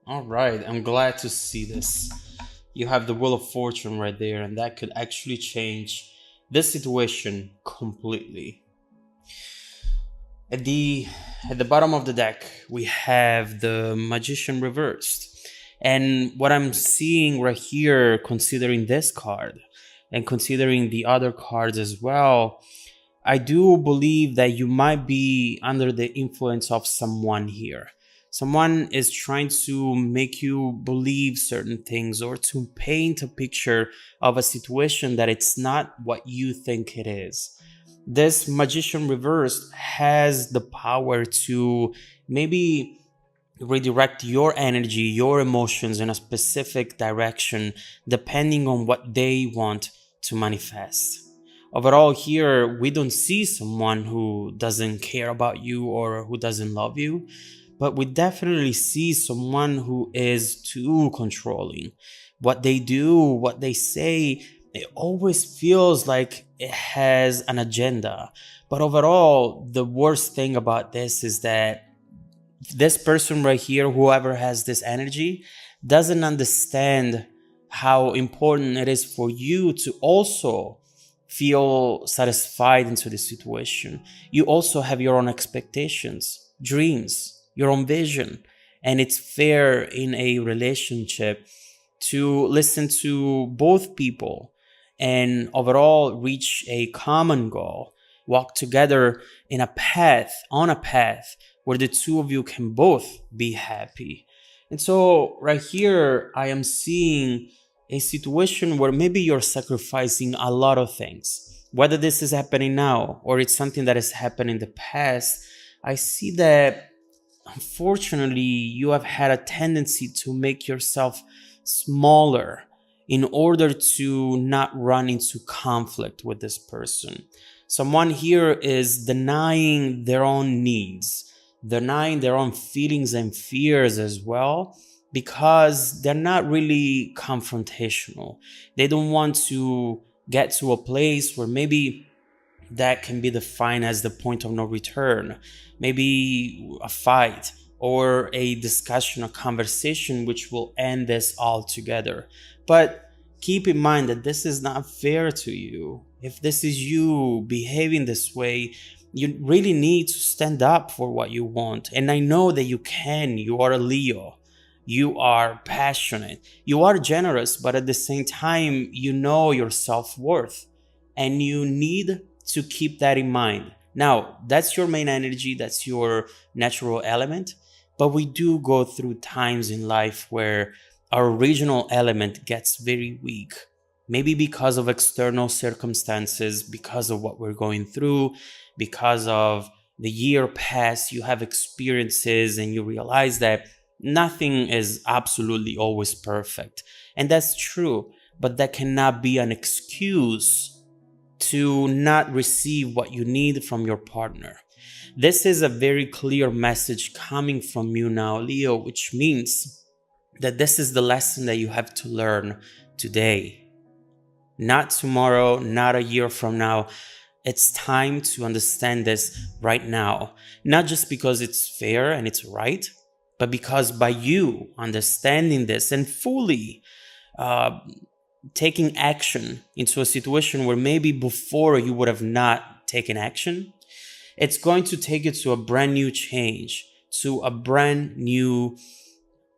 All right, I'm glad to see this. You have the Wheel of Fortune right there, and that could actually change this situation completely. At the at the bottom of the deck, we have the Magician reversed. And what I'm seeing right here, considering this card and considering the other cards as well, I do believe that you might be under the influence of someone here. Someone is trying to make you believe certain things or to paint a picture of a situation that it's not what you think it is. This magician reversed has the power to maybe redirect your energy, your emotions in a specific direction, depending on what they want to manifest. Overall, here we don't see someone who doesn't care about you or who doesn't love you, but we definitely see someone who is too controlling. What they do, what they say, it always feels like it has an agenda. But overall, the worst thing about this is that this person right here, whoever has this energy, doesn't understand how important it is for you to also feel satisfied into the situation. You also have your own expectations, dreams, your own vision. And it's fair in a relationship to listen to both people and overall reach a common goal, walk together in a path, on a path where the two of you can both be happy. And so, right here, I am seeing a situation where maybe you're sacrificing a lot of things. Whether this is happening now or it's something that has happened in the past, I see that unfortunately you have had a tendency to make yourself smaller in order to not run into conflict with this person. Someone here is denying their own needs, denying their own feelings and fears as well, because they're not really confrontational. They don't want to get to a place where maybe that can be defined as the point of no return, maybe a fight or a discussion, a conversation which will end this all together. But keep in mind that this is not fair to you. If this is you behaving this way, you really need to stand up for what you want. And I know that you can. You are a Leo. You are passionate. You are generous, but at the same time, you know your self worth. And you need to keep that in mind. Now, that's your main energy, that's your natural element. But we do go through times in life where our original element gets very weak. Maybe because of external circumstances, because of what we're going through, because of the year past, you have experiences and you realize that nothing is absolutely always perfect. And that's true, but that cannot be an excuse to not receive what you need from your partner. This is a very clear message coming from you now, Leo, which means that this is the lesson that you have to learn today. Not tomorrow, not a year from now. It's time to understand this right now. Not just because it's fair and it's right, but because by you understanding this and fully uh, taking action into a situation where maybe before you would have not taken action, it's going to take you to a brand new change, to a brand new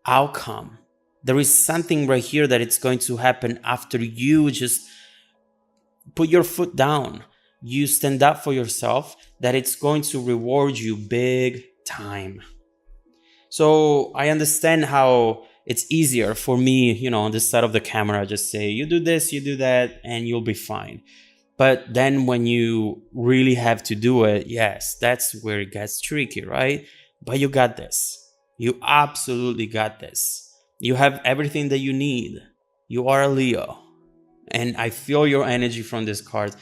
outcome. There is something right here that it's going to happen after you just put your foot down. You stand up for yourself, that it's going to reward you big time. So I understand how it's easier for me, on this side of the camera, just say, you do this, you do that, and you'll be fine. But then when you really have to do it, yes, that's where it gets tricky, right? But you got this. You absolutely got this. You have everything that you need. You are a Leo. And I feel your energy from this card.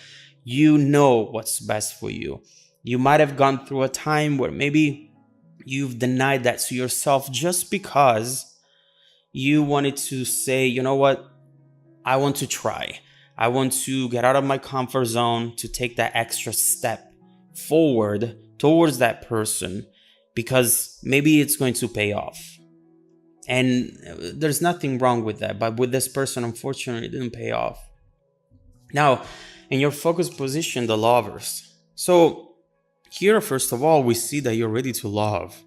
You know what's best for you. You might have gone through a time where maybe you've denied that to yourself just because you wanted to say, you know what? I want to try. I want to get out of my comfort zone to take that extra step forward towards that person because maybe it's going to pay off. And there's nothing wrong with that. But with this person, unfortunately, it didn't pay off. Now, in your focus position, the lovers. So here, first of all, we see that you're ready to love,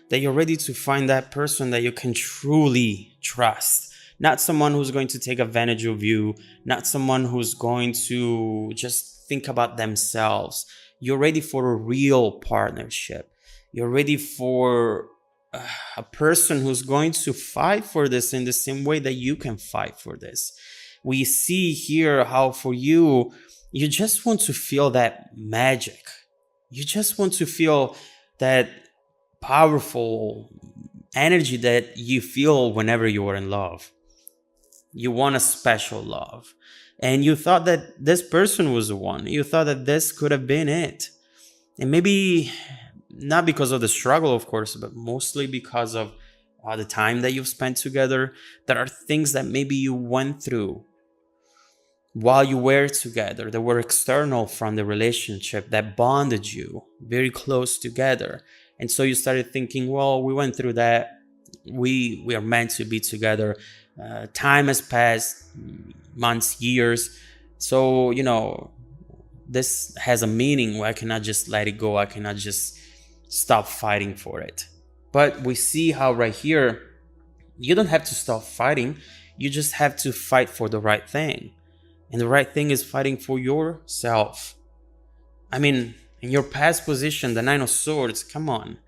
that you're ready to find that person that you can truly trust. Not someone who's going to take advantage of you, not someone who's going to just think about themselves. You're ready for a real partnership. You're ready for a person who's going to fight for this in the same way that you can fight for this. We see here how for you, you just want to feel that magic. You just want to feel that powerful energy that you feel whenever you are in love. You want a special love. And you thought that this person was the one. You thought that this could have been it. And maybe not because of the struggle, of course, but mostly because of the time that you've spent together. There are things that maybe you went through while you were together that were external from the relationship that bonded you very close together. And so you started thinking, well, we went through that. We are meant to be together. Time has passed, months, years. So, this has a meaning where I cannot just let it go. I cannot just stop fighting for it. But we see how right here, you don't have to stop fighting. You just have to fight for the right thing. And the right thing is fighting for yourself. I mean, in your past position, the Nine of Swords, come on.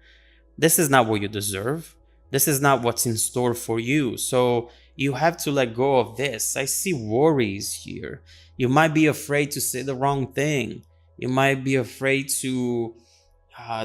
This is not what you deserve. This is not what's in store for you. So you have to let go of this. I see worries here. You might be afraid to say the wrong thing. You might be afraid to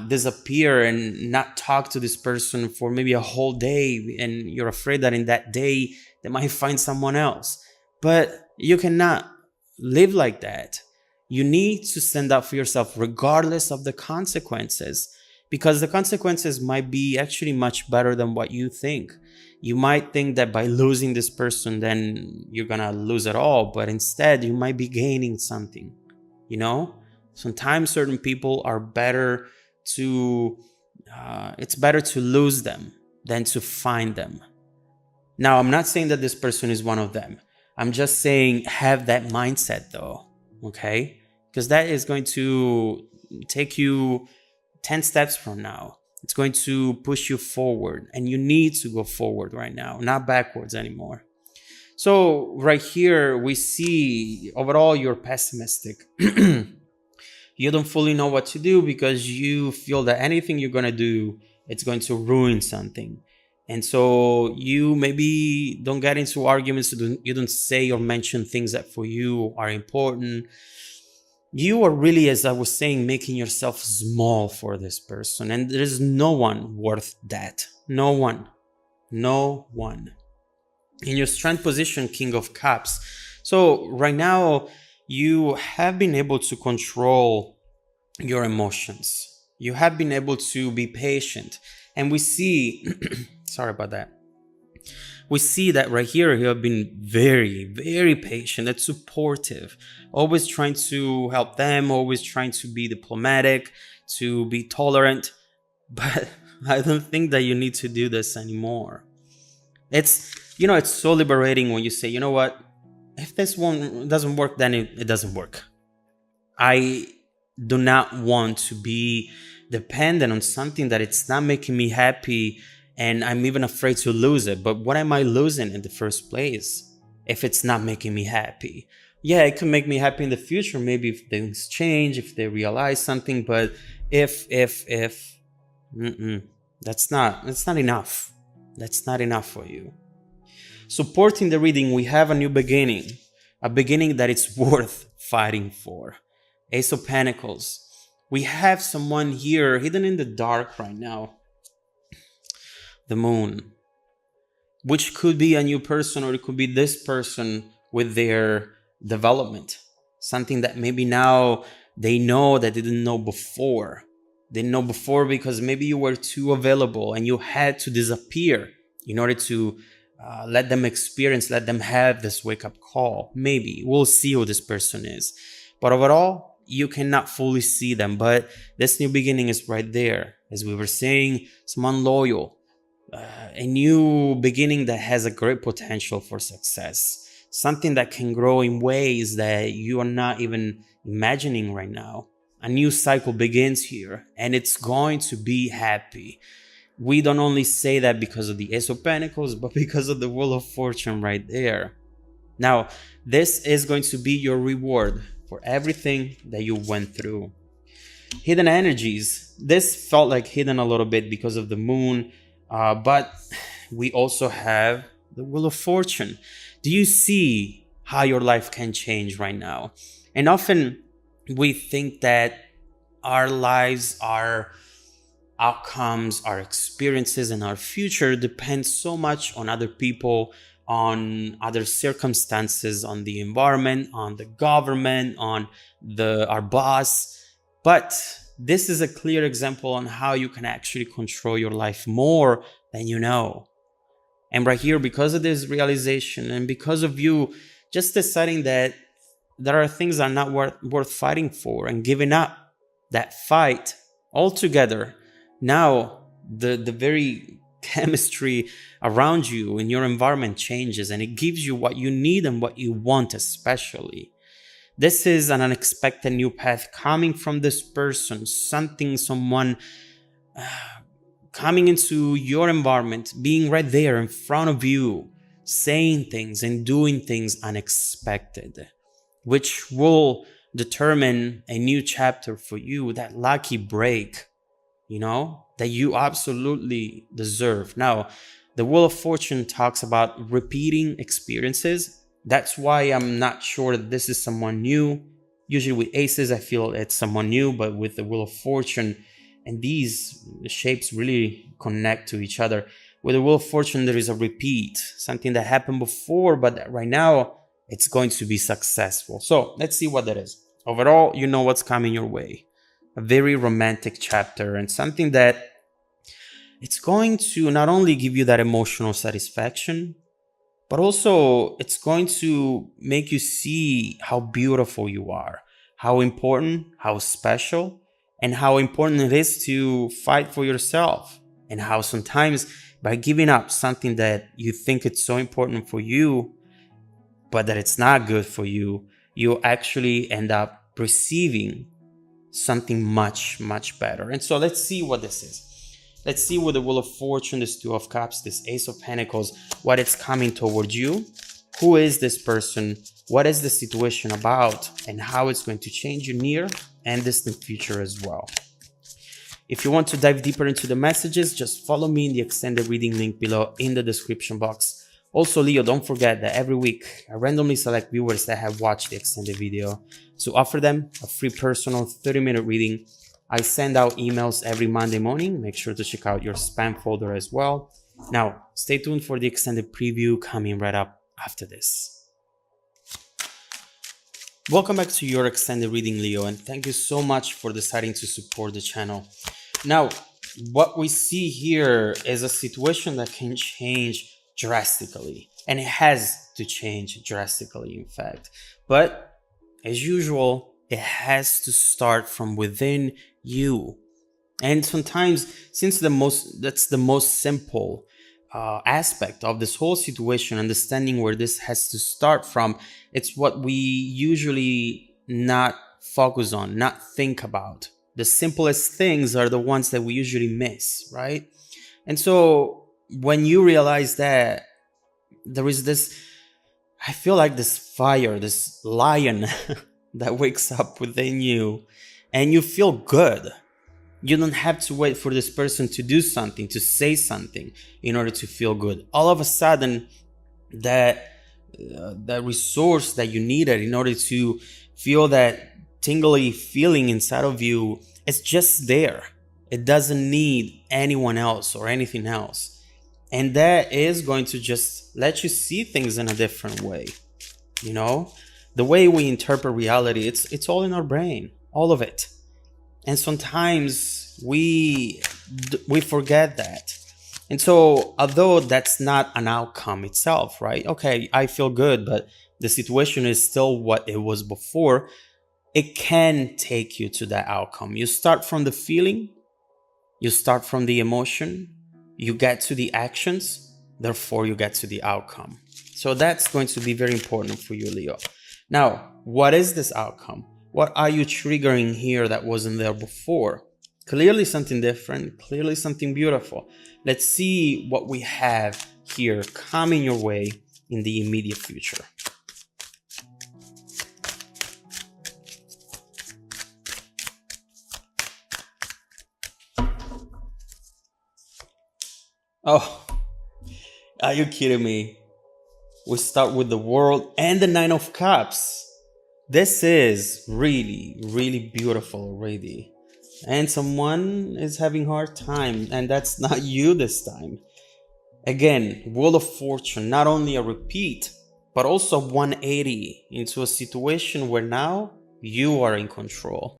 disappear and not talk to this person for maybe a whole day. And you're afraid that in that day, they might find someone else. But you cannot live like that. You need to stand up for yourself regardless of the consequences, because the consequences might be actually much better than what you think. You might think that by losing this person, then you're gonna lose it all, but instead you might be gaining something. Sometimes certain people are better to, it's better to lose them than to find them. Now, I'm not saying that this person is one of them. I'm just saying have that mindset though, okay? Because that is going to take you 10 steps from now. It's going to push you forward, and you need to go forward right now, not backwards anymore. So right here, we see overall you're pessimistic. You don't fully know what to do because you feel that anything you're going to do, it's going to ruin something. And so you maybe don't get into arguments. You don't say or mention things that for you are important. You are really, as I was saying, making yourself small for this person. And there's no one worth that. No one. No one. In your strength position, King of Cups. So right now, you have been able to control your emotions. You have been able to be patient. And we see, sorry about that. We see that right here, you have been very, very patient and supportive, always trying to help them, always trying to be diplomatic, to be tolerant. But I don't think that you need to do this anymore. It's so liberating when you say, you know what, if this one doesn't work, then it doesn't work. I do not want to be dependent on something that it's not making me happy, and I'm even afraid to lose it. But what am I losing in the first place if it's not making me happy? Yeah, it can make me happy in the future, maybe if things change, if they realize something, but if that's not enough. That's not enough for you. Supporting the reading, we have a new beginning, a beginning that it's worth fighting for. Ace of Pentacles. We have someone here hidden in the dark right now. The Moon, which could be a new person, or it could be this person with their development. Something that maybe now they know that they didn't know before. They didn't know before because maybe you were too available and you had to disappear in order to let them experience, let them have this wake-up call. Maybe. We'll see who this person is. But overall, you cannot fully see them. But this new beginning is right there. As we were saying, someone loyal. a new beginning that has a great potential for success, something that can grow in ways that you are not even imagining right now. A new cycle begins here, and it's going to be happy. We don't only say that because of the Ace of Pentacles, but because of the Wheel of Fortune right there. Now, this is going to be your reward for everything that you went through. Hidden energies. This felt like hidden a little bit because of the moon, but we also have the Wheel of Fortune. Do you see how your life can change right now? And often we think that our lives, our outcomes, our experiences, and our future depend so much on other people, on other circumstances, on the environment, on the government, on our boss. But this is a clear example on how you can actually control your life more than you know. And right here, because of this realization and because of you just deciding that there are things that are not worth fighting for and giving up that fight altogether, now the very chemistry around you in your environment changes, and it gives you what you need and what you want especially. This is an unexpected new path coming from this person, someone coming into your environment, being right there in front of you, saying things and doing things unexpected, which will determine a new chapter for you, that lucky break, that you absolutely deserve. Now, the Wheel of Fortune talks about repeating experiences. That's why I'm not sure that this is someone new. Usually with aces, I feel it's someone new, but with the Wheel of Fortune, and these shapes really connect to each other. With the Wheel of Fortune, there is a repeat, something that happened before, but right now it's going to be successful. So let's see what that is. Overall, you know what's coming your way. A very romantic chapter, and something that it's going to not only give you that emotional satisfaction, but also it's going to make you see how beautiful you are, how important, how special, and how important it is to fight for yourself, and how sometimes by giving up something that you think it's so important for you, but that it's not good for you, you actually end up receiving something much, much better. And so let's see what this is. Let's see with the Wheel of Fortune, this Two of Cups, this Ace of Pentacles, what it's coming towards you. Who is this person? What is the situation about? And how it's going to change your near and distant future as well. If you want to dive deeper into the messages, just follow me in the extended reading link below in the description box. Also, Leo, don't forget that every week I randomly select viewers that have watched the extended video to offer them a free personal 30-minute reading. I send out emails every Monday morning. Make sure to check out your spam folder as well. Now, stay tuned for the extended preview coming right up after this. Welcome back to your extended reading, Leo, and thank you so much for deciding to support the channel. Now, what we see here is a situation that can change drastically, and it has to change drastically, in fact. But as usual, it has to start from within you. And sometimes, since that's the most simple aspect of this whole situation, understanding where this has to start from, it's what we usually not focus on, not think about. The simplest things are the ones that we usually miss, right? And so when you realize that there is this, I feel like this fire, this lion that wakes up within you, and you feel good. You don't have to wait for this person to do something, to say something in order to feel good. All of a sudden, that resource that you needed in order to feel that tingly feeling inside of you, it's just there. It doesn't need anyone else or anything else. And that is going to just let you see things in a different way. The way we interpret reality, it's all in our brain, all of it. And sometimes we forget that. And so, although that's not an outcome itself, right? Okay, I feel good, but the situation is still what it was before. It can take you to that outcome. You start from the feeling, you start from the emotion, you get to the actions, therefore you get to the outcome. So that's going to be very important for you, Leo. Now, what is this outcome? What are you triggering here that wasn't there before? Clearly something different, clearly something beautiful. Let's see what we have here coming your way in the immediate future. Oh, are you kidding me? We start with the World and the Nine of Cups. This is really, really beautiful already. And someone is having a hard time, and that's not you this time. Again, Wheel of Fortune, not only a repeat, but also 180 into a situation where now you are in control.